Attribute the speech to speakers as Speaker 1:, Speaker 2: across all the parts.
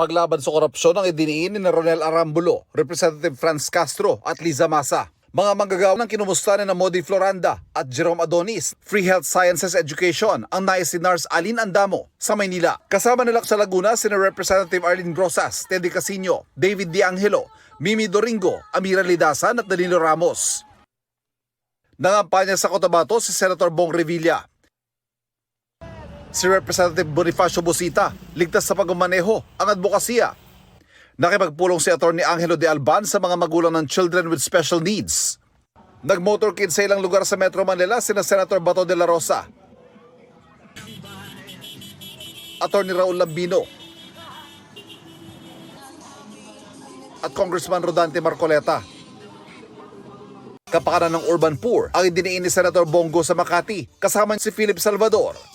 Speaker 1: Paglaban sa korupsyon ang idiniin ni Ronel Arambulo, Representative Franz Castro at Liza Masa. Mga manggagawa ng kinumusta ni Modi Floranda at Jerome Adonis, Free Health Sciences Education ang nais ni Nars Alin Andamo sa Maynila. Kasama nila sa Laguna sina Representative Arlene Grosas, Teddy Casino, David De Angelo, Mimi Doringo, Amira Lidasan at Danilo Ramos. Nangampanya sa Cotabato si Senator Bong Revilla. Si Representative Bonifacio Busita, ligtas sa pagmamaneho ang advokasya. Nakipagpulong si Atty. Angelo de Alban sa mga magulang ng children with special needs. Nag-motorcade sa ilang lugar sa Metro Manila sina Senator Bato de la Rosa, Atty. Raul Lambino at Congressman Rodante Marcoleta. Kapakanan ng urban poor ang idiniin ni Senator Bongo sa Makati kasama si Philip Salvador.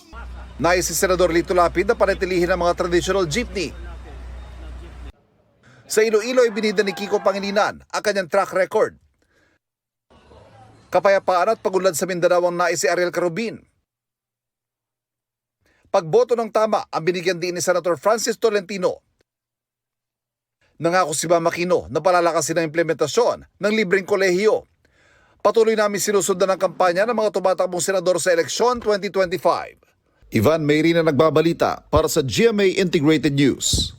Speaker 1: Nais si Senador Lito Lapid na panatilihin ang mga traditional jeepney. Sa Iloilo, ibinida ni Kiko Pangilinan ang kanyang track record. Kapayapaan at pagunlad sa Mindanao ang nais si Ariel Carubin. Pagboto ng tama ang binigyan din ni Senator Francis Tolentino. Nangako si Mama Aquino na palalakasin ang implementasyon ng libreng kolehiyo. Patuloy namin sinusundan ang kampanya ng mga tumatakbong senador sa eleksyon 2025. Ivan Mayrina nagbabalita para sa GMA Integrated News.